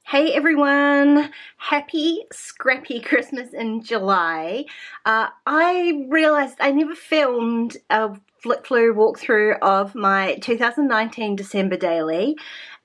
Hey everyone! Happy Scrappy Christmas in July. I realised I never filmed a flick through walkthrough of my 2019 December daily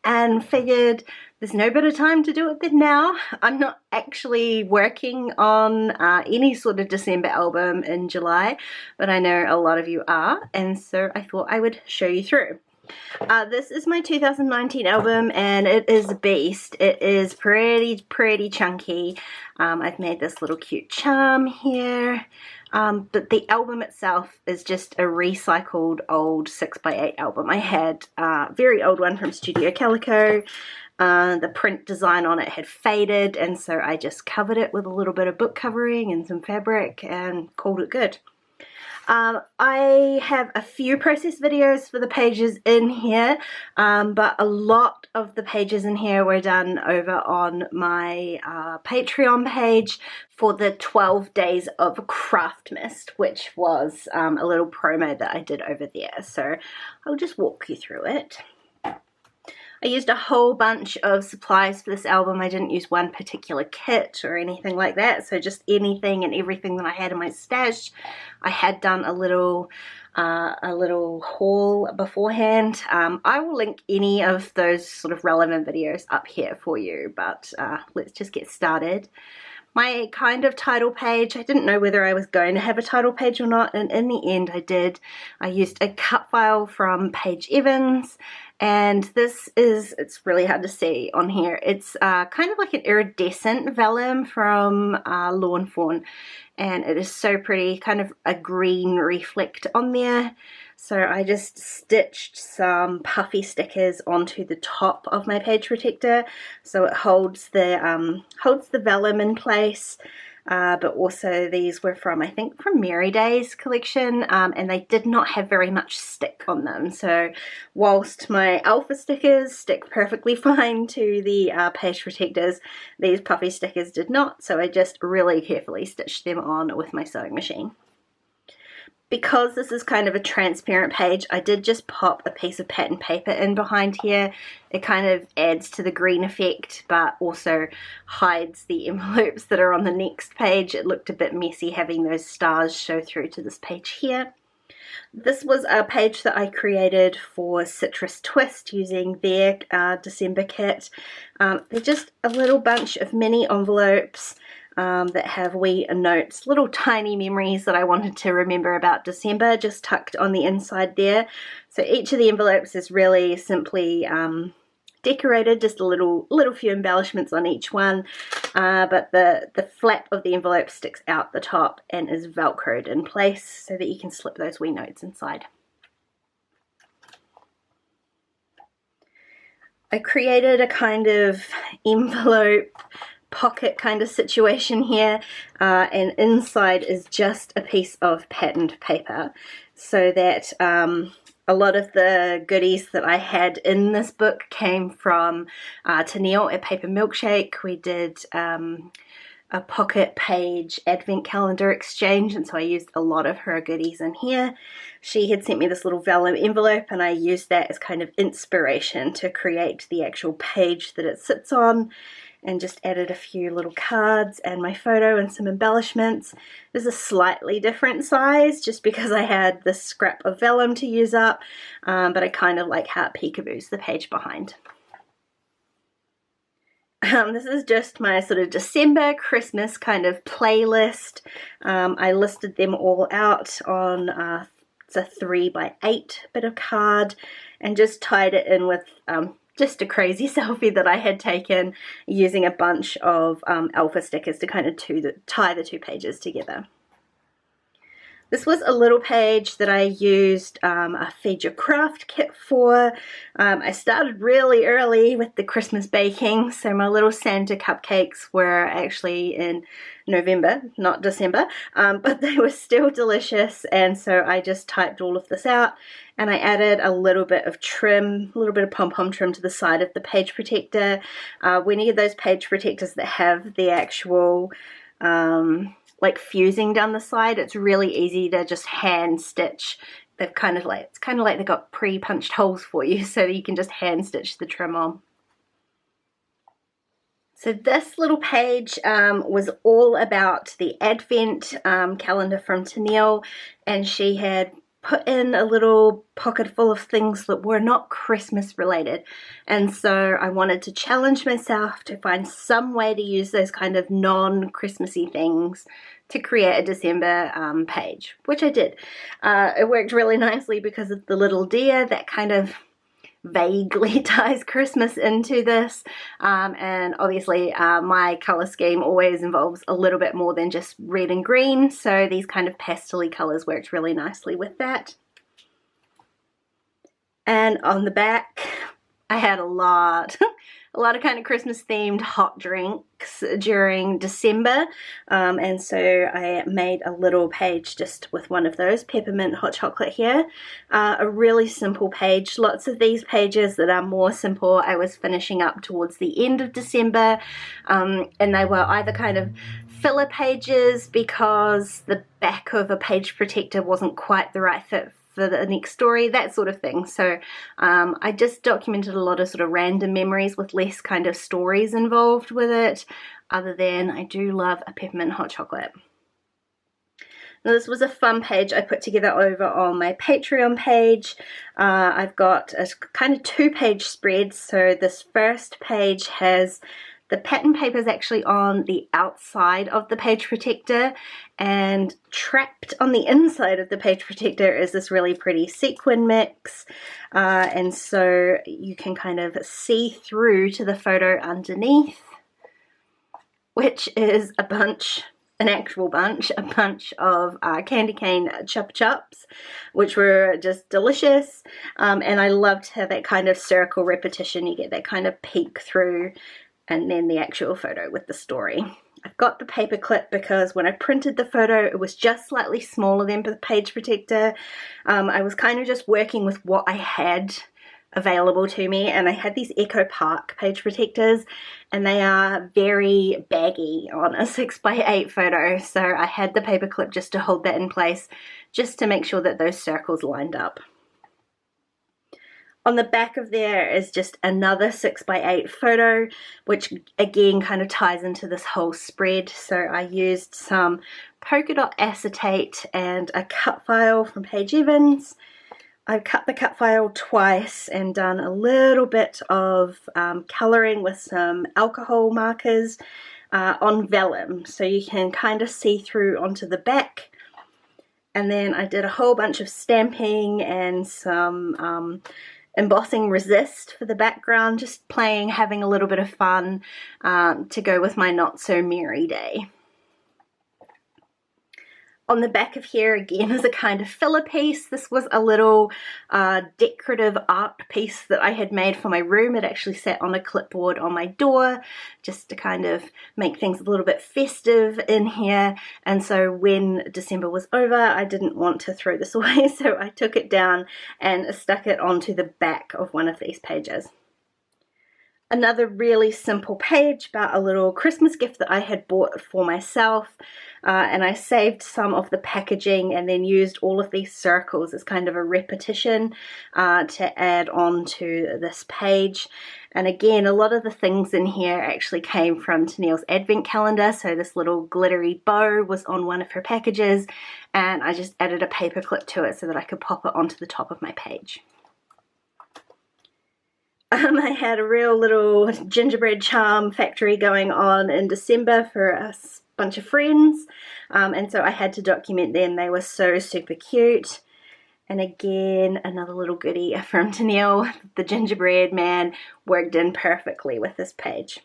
and figured there's no better time to do it than now. I'm not actually working on any sort of December album in July, but I know a lot of you are, and so I thought I would show you through. This is my 2019 album and it is a beast. It is pretty chunky. I've made this little cute charm here, but the album itself is just a recycled old 6x8 album. I had a very old one from Studio Calico. The print design on it had faded, and so I just covered it with a little bit of book covering and some fabric and called it good. I have a few process videos for the pages in here, but a lot of the pages in here were done over on my Patreon page for the 12 days of Craftmas, which was a little promo that I did over there. So I'll just walk you through it. I used a whole bunch of supplies for this album. I didn't use one particular kit or anything like that, so just anything and everything that I had in my stash. I had done a little haul beforehand. I will link any of those sort of relevant videos up here for you, but let's just get started. My kind of title page, I didn't know whether I was going to have a title page or not, and in the end I did. I used a cut file from Paige Evans, and this is, it's really hard to see on here, it's kind of like an iridescent vellum from Lawn Fawn, and it is so pretty, kind of a green reflect on there. So I just stitched some puffy stickers onto the top of my page protector so it holds the vellum in place. But also these were from, I think, from Merry Days collection, and they did not have very much stick on them. So whilst my alpha stickers stick perfectly fine to the page protectors, these puffy stickers did not, so I just really carefully stitched them on with my sewing machine. Because this is kind of a transparent page, I did just pop a piece of pattern paper in behind here. It kind of adds to the green effect, but also hides the envelopes that are on the next page. It looked a bit messy having those stars show through to this page here. This was a page that I created for Citrus Twist using their December kit. They're just a little bunch of mini envelopes that have wee notes, little tiny memories that I wanted to remember about December, just tucked on the inside there. So each of the envelopes is really simply decorated, just a little few embellishments on each one, but the flap of the envelope sticks out the top and is velcroed in place so that you can slip those wee notes inside. I created a kind of envelope pocket kind of situation here, and inside is just a piece of patterned paper, so that a lot of the goodies that I had in this book came from Tennille at Paper Milkshake. We did a pocket page advent calendar exchange, and so I used a lot of her goodies in here. She had sent me this little vellum envelope, and I used that as kind of inspiration to create the actual page that it sits on, and just added a few little cards and my photo and some embellishments. This is a slightly different size just because I had this scrap of vellum to use up, but I kind of like how it peekaboos the page behind. This is just my sort of December Christmas kind of playlist. I listed them all out on it's a 3x8 bit of card, and just tied it in with just a crazy selfie that I had taken using a bunch of alpha stickers to kind of tie the two pages together. This was a little page that I used a Feed Your Craft kit for. I started really early with the Christmas baking, so my little Santa cupcakes were actually in November, not December, but they were still delicious, and so I just typed all of this out, and I added a little bit of trim, a little bit of pom-pom trim to the side of the page protector. When you get those page protectors that have the actual like fusing down the side, it's really easy to just hand stitch. They've kind of like, it's kind of like they've got pre-punched holes for you, so that you can just hand stitch the trim on. So this little page was all about the Advent calendar from Tennille, and she had put in a little pocket full of things that were not Christmas related, and so I wanted to challenge myself to find some way to use those kind of non-Christmassy things to create a December page, which I did. It worked really nicely because of the little deer that kind of vaguely ties Christmas into this, and obviously my color scheme always involves a little bit more than just red and green, so these kind of pastel-y colors worked really nicely with that. And on the back I had a lot of kind of Christmas themed hot drinks during December, and so I made a little page just with one of those, peppermint hot chocolate here. A really simple page. Lots of these pages that are more simple I was finishing up towards the end of December, and they were either kind of filler pages because the back of a page protector wasn't quite the right fit for the next story, that sort of thing. So I just documented a lot of sort of random memories with less kind of stories involved with it, other than I do love a peppermint hot chocolate. Now this was a fun page I put together over on my Patreon page. I've got a kind of 2-page spread. So this first page has the pattern paper is actually on the outside of the page protector, and trapped on the inside of the page protector is this really pretty sequin mix, and so you can kind of see through to the photo underneath, which is a bunch of candy cane chupa chups, which were just delicious, and I loved how that kind of circle repetition, you get that kind of peek through, and then the actual photo with the story. I've got the paper clip because when I printed the photo it was just slightly smaller than the page protector. I was kind of just working with what I had available to me, and I had these Echo Park page protectors, and they are very baggy on a 6x8 photo, so I had the paper clip just to hold that in place, just to make sure that those circles lined up. On the back of there is just another 6x8 photo, which again kind of ties into this whole spread. So I used some polka dot acetate and a cut file from Paige Evans. I've cut the cut file twice and done a little bit of colouring with some alcohol markers on vellum, so you can kind of see through onto the back. And then I did a whole bunch of stamping and some embossing resist for the background, just playing, having a little bit of fun to go with my not so merry day. On the back of here again is a kind of filler piece. This was a little decorative art piece that I had made for my room. It actually sat on a clipboard on my door just to kind of make things a little bit festive in here, and so when December was over I didn't want to throw this away, so I took it down and stuck it onto the back of one of these pages. Another really simple page about a little Christmas gift that I had bought for myself, and I saved some of the packaging and then used all of these circles as kind of a repetition to add on to this page. And again, a lot of the things in here actually came from Tennille's advent calendar, so this little glittery bow was on one of her packages, and I just added a paper clip to it so that I could pop it onto the top of my page. I had a real little gingerbread charm factory going on in December for a bunch of friends, and so I had to document them. They were so super cute. And again, another little goodie from Tennille. The gingerbread man worked in perfectly with this page.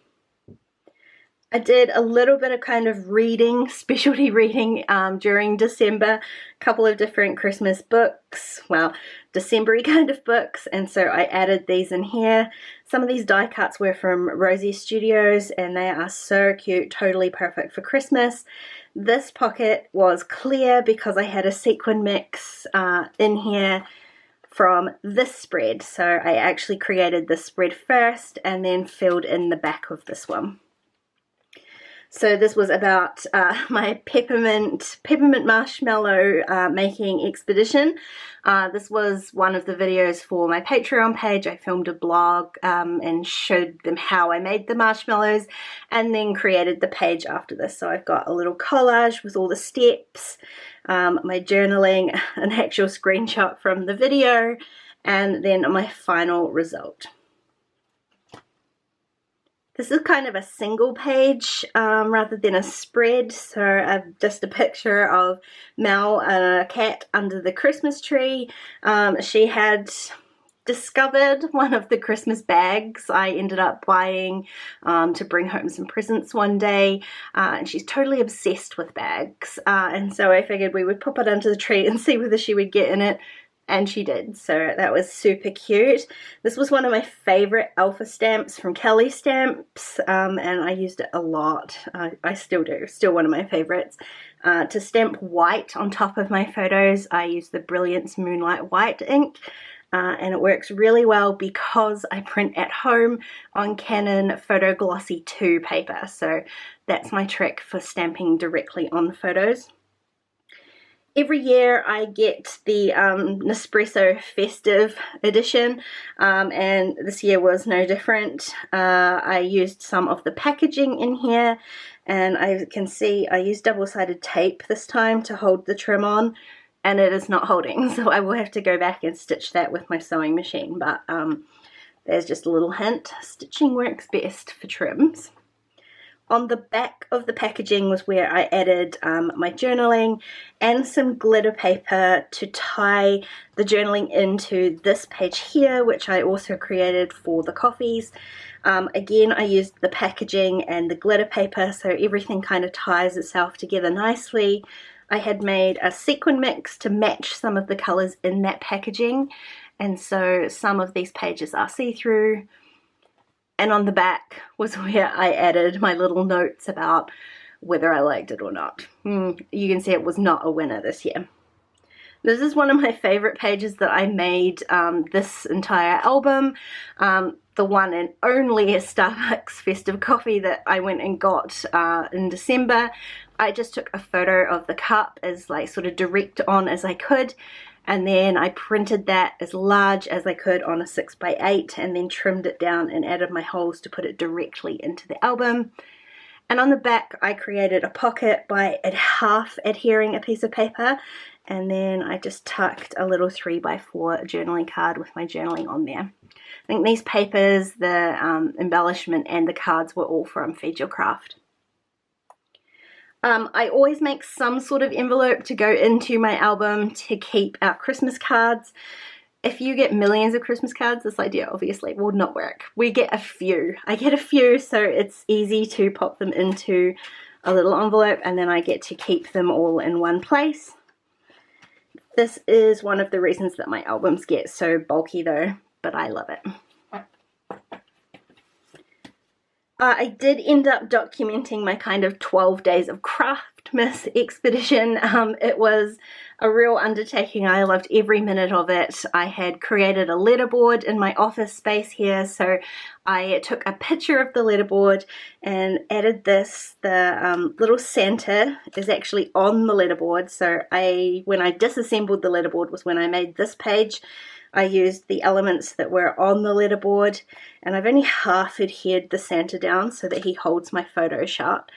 I did a little bit of kind of reading, specialty reading during December, a couple of different Christmas books, well, December-y kind of books, and so I added these in here. Some of these die cuts were from Rosie Studios, and they are so cute, totally perfect for Christmas. This pocket was clear because I had a sequin mix in here from this spread, so I actually created this spread first and then filled in the back of this one. So this was about my peppermint marshmallow making expedition. This was one of the videos for my Patreon page. I filmed a blog and showed them how I made the marshmallows and then created the page after this. So I've got a little collage with all the steps, my journaling, an actual screenshot from the video, and then my final result. This is kind of a single page rather than a spread, so just a picture of Mel and a cat under the Christmas tree. She had discovered one of the Christmas bags I ended up buying to bring home some presents one day, and she's totally obsessed with bags, and so I figured we would pop it under the tree and see whether she would get in it. And she did, so that was super cute. This was one of my favorite alpha stamps from Kelly Stamps, and I used it a lot. I still do, still one of my favorites. To stamp white on top of my photos, I use the Brilliance Moonlight White ink, and it works really well because I print at home on Canon Photo Glossy 2 paper, so that's my trick for stamping directly on photos. Every year I get the Nespresso Festive edition, and this year was no different. I used some of the packaging in here, and I can see I used double-sided tape this time to hold the trim on, and it is not holding, so I will have to go back and stitch that with my sewing machine, but there's just a little hint. Stitching works best for trims. On the back of the packaging was where I added my journaling and some glitter paper to tie the journaling into this page here, which I also created for the coffees. Again, I used the packaging and the glitter paper, so everything kind of ties itself together nicely. I had made a sequin mix to match some of the colors in that packaging, and so some of these pages are see-through. And on the back was where I added my little notes about whether I liked it or not. You can see it was not a winner this year. This is one of my favorite pages that I made this entire album. The one and only Starbucks Festive coffee that I went and got in December. I just took a photo of the cup as like sort of direct on as I could, and then I printed that as large as I could on a 6x8 and then trimmed it down and added my holes to put it directly into the album. And on the back I created a pocket by half adhering a piece of paper, and then I just tucked a little 3x4 journaling card with my journaling on there. I think these papers, the embellishment and the cards were all from Feed Your Craft. I always make some sort of envelope to go into my album to keep out Christmas cards. If you get millions of Christmas cards, this idea obviously will not work. We get a few. I get a few, so it's easy to pop them into a little envelope, and then I get to keep them all in one place. This is one of the reasons that my albums get so bulky though, but I love it. I did end up documenting my kind of 12 days of Craftmas expedition. It was a real undertaking. I loved every minute of it. I had created a leaderboard in my office space here, so I took a picture of the leaderboard and added this. The little Santa is actually on the leaderboard, so when I disassembled the leaderboard was when I made this page. I used the elements that were on the leaderboard, and I've only half adhered the Santa down so that he holds my photo shut.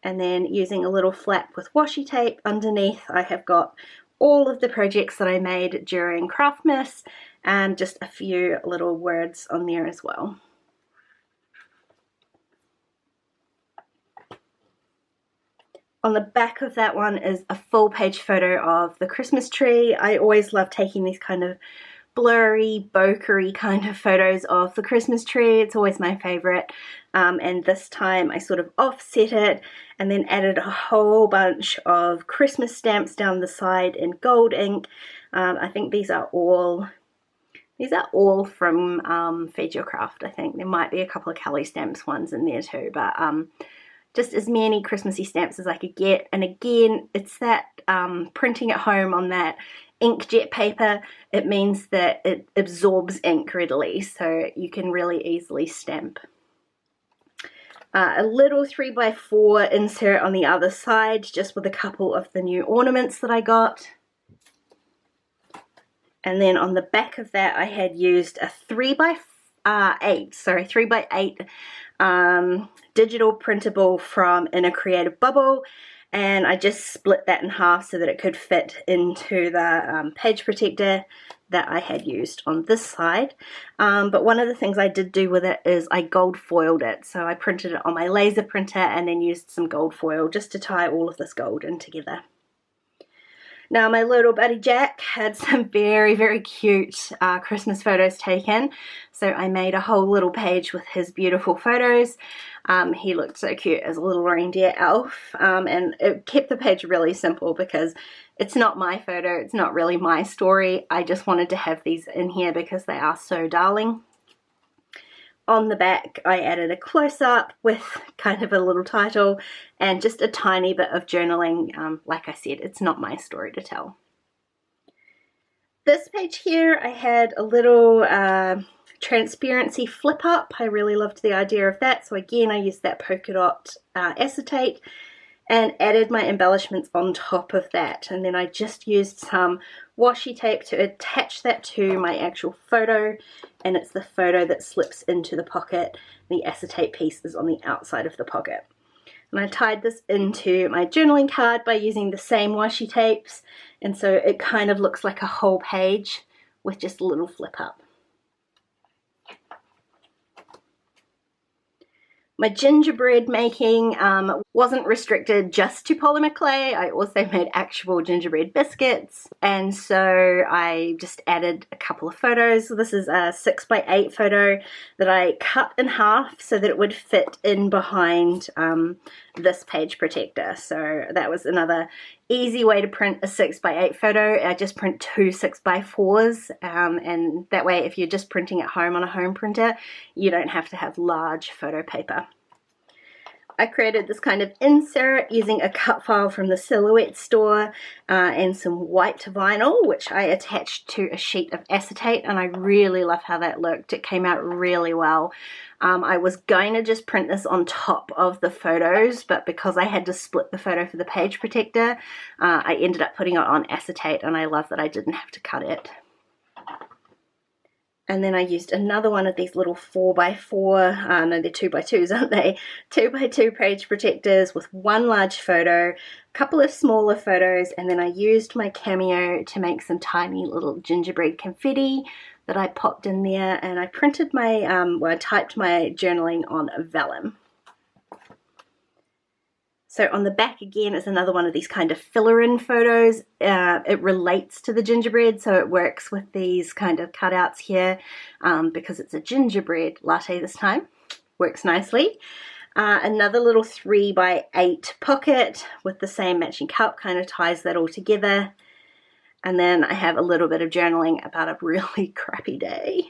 And then using a little flap with washi tape underneath, I have got all of the projects that I made during Craftmas and just a few little words on there as well. On the back of that one is a full page photo of the Christmas tree. I always love taking these kind of blurry, bokeh-y kind of photos of the Christmas tree. It's always my favorite. And this time I sort of offset it and then added a whole bunch of Christmas stamps down the side in gold ink. I think these are all from Feed Your Craft. I think there might be a couple of Kelly Stamps ones in there too, but just as many Christmassy stamps as I could get. And again, it's that printing at home on that inkjet paper. It means that it absorbs ink readily, so you can really easily stamp. A little 3x4 insert on the other side, just with a couple of the new ornaments that I got. And then on the back of that, I had used a 3x8 digital printable from a Creative Bubble, and I just split that in half so that it could fit into the page protector that I had used on this side. But one of the things I did do with it is I gold foiled it. So I printed it on my laser printer and then used some gold foil just to tie all of this gold in together. Now my little buddy Jack had some very, very cute Christmas photos taken, so I made a whole little page with his beautiful photos. He looked so cute as a little reindeer elf, and it kept the page really simple because it's not my photo, it's not really my story. I just wanted to have these in here because they are so darling. On the back I added a close-up with kind of a little title and just a tiny bit of journaling. Like I said, it's not my story to tell. This page here I had a little transparency flip up. I really loved the idea of that, so again I used that polka dot acetate and added my embellishments on top of that, and then I just used some washi tape to attach that to my actual photo, and it's the photo that slips into the pocket. The acetate piece is on the outside of the pocket. And I tied this into my journaling card by using the same washi tapes, and so it kind of looks like a whole page with just a little flip up. My gingerbread making wasn't restricted just to polymer clay. I also made actual gingerbread biscuits, and so I just added a couple of photos. This is a 6x8 photo that I cut in half so that it would fit in behind this page protector. So that was another easy way to print a 6x8 photo. I just print two 6x4s, and that way if you're just printing at home on a home printer, you don't have to have large photo paper. I created this kind of insert using a cut file from the Silhouette store and some white vinyl, which I attached to a sheet of acetate, and I really love how that looked. It came out really well. I was going to just print this on top of the photos, but because I had to split the photo for the page protector, I ended up putting it on acetate, and I love that I didn't have to cut it. And then I used another one of these little 4x4, no, they're 2x2s, aren't they? 2x2 page protectors with one large photo, a couple of smaller photos, and then I used my Cameo to make some tiny little gingerbread confetti that I popped in there, and I printed my, I typed my journaling on vellum. So on the back again is another one of these kind of filler-in photos. It relates to the gingerbread, so it works with these kind of cutouts here because it's a gingerbread latte this time. Works nicely. Another little 3x8 pocket with the same matching cup, kind of ties that all together. And then I have a little bit of journaling about a really crappy day.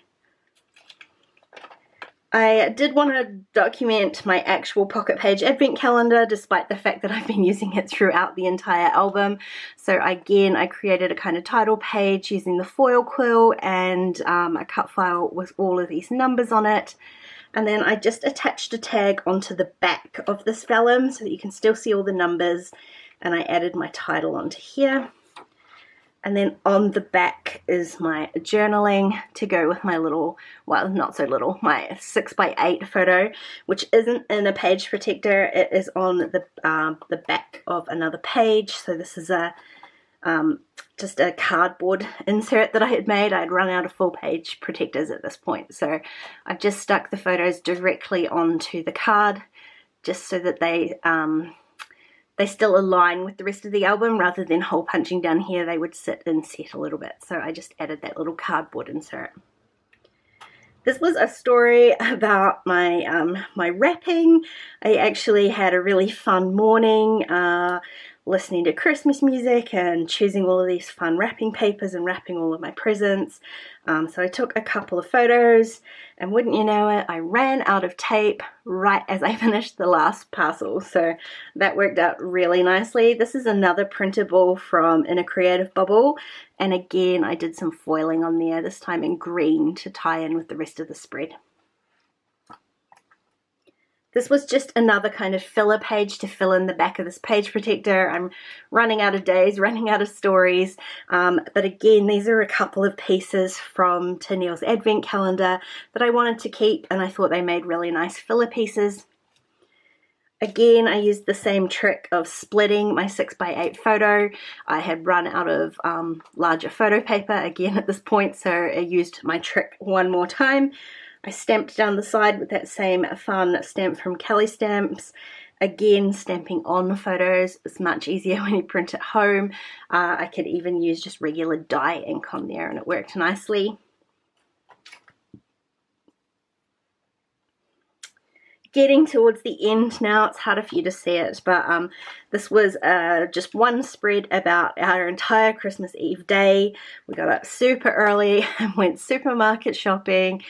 I did want to document my actual pocket page advent calendar, despite the fact that I've been using it throughout the entire album. So again, I created a kind of title page using the foil quill and a cut file with all of these numbers on it. And then I just attached a tag onto the back of this vellum so that you can still see all the numbers, and I added my title onto here. And then on the back is my journaling to go with my little, well, not so little, my 6x8 photo, which isn't in a page protector. It is on the back of another page. So this is a just a cardboard insert that I had made. I had run out of full page protectors at this point. So I've just stuck the photos directly onto the card just so that they still align with the rest of the album rather than hole punching down here. They would sit and set a little bit. So I just added that little cardboard insert. This was a story about my my wrapping. I actually had a really fun morning listening to Christmas music and choosing all of these fun wrapping papers and wrapping all of my presents. So I took a couple of photos, and wouldn't you know it, I ran out of tape right as I finished the last parcel. So that worked out really nicely. This is another printable from In a Creative Bubble, and again I did some foiling on there, this time in green to tie in with the rest of the spread. This was just another kind of filler page to fill in the back of this page protector. I'm running out of days, running out of stories. But again, these are a couple of pieces from Tennille's Advent calendar that I wanted to keep, and I thought they made really nice filler pieces. Again, I used the same trick of splitting my 6x8 photo. I had run out of larger photo paper again at this point, so I used my trick one more time. I stamped down the side with that same fun stamp from Kelly Stamps. Again, stamping on photos is much easier when you print at home. I could even use just regular dye ink on there and it worked nicely. Getting towards the end now, it's harder for you to see it, but this was just one spread about our entire Christmas Eve day. We got up super early and went supermarket shopping.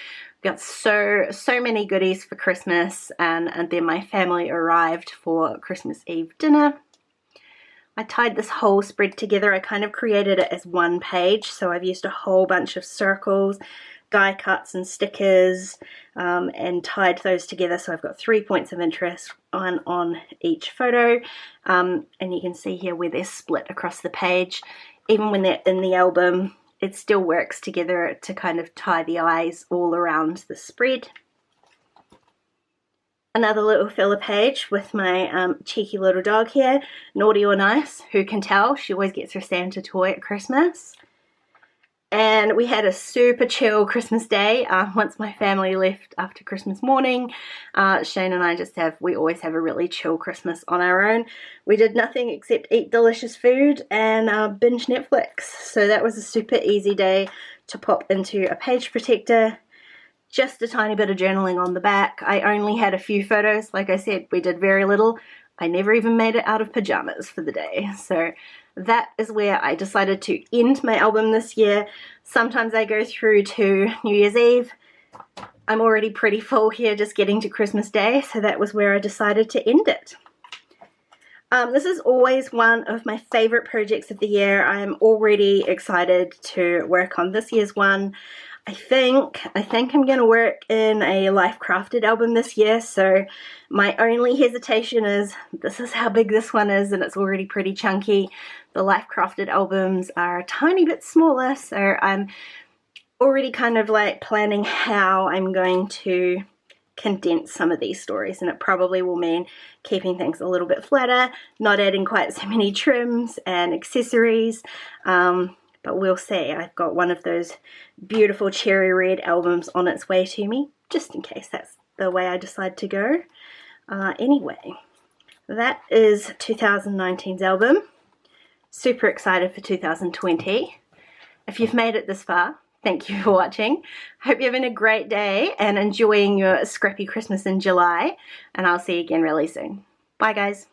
We got so many goodies for Christmas, and then my family arrived for Christmas Eve dinner. I tied this whole spread together. I kind of created it as one page, so I've used a whole bunch of circles, die cuts and stickers, and tied those together, so I've got 3 points of interest on each photo, and you can see here where they're split across the page. Even when they're in the album, it still works together to kind of tie the eyes all around the spread. Another little filler page with my cheeky little dog here, Naughty or Nice. Who can tell? She always gets her Santa toy at Christmas. And we had a super chill Christmas day once my family left after Christmas morning. Shane and I we always have a really chill Christmas on our own. We did nothing except eat delicious food and binge Netflix. So that was a super easy day to pop into a page protector. Just a tiny bit of journaling on the back. I only had a few photos. Like I said, we did very little. I never even made it out of pajamas for the day. So that is where I decided to end my album this year. Sometimes I go through to New Year's Eve. I'm already pretty full here just getting to Christmas Day, so that was where I decided to end it. This is always one of my favorite projects of the year. I am already excited to work on this year's one. I think I'm going to work in a Life Crafted album this year, so my only hesitation is this is how big this one is and it's already pretty chunky. The Life Crafted albums are a tiny bit smaller, so I'm already kind of like planning how I'm going to condense some of these stories, and it probably will mean keeping things a little bit flatter, not adding quite so many trims and accessories. But we'll see. I've got one of those beautiful cherry red albums on its way to me, just in case that's the way I decide to go. Anyway, that is 2019's album. Super excited for 2020. If you've made it this far, thank you for watching. Hope you're having a great day and enjoying your Scrappy Christmas in July, and I'll see you again really soon. Bye guys.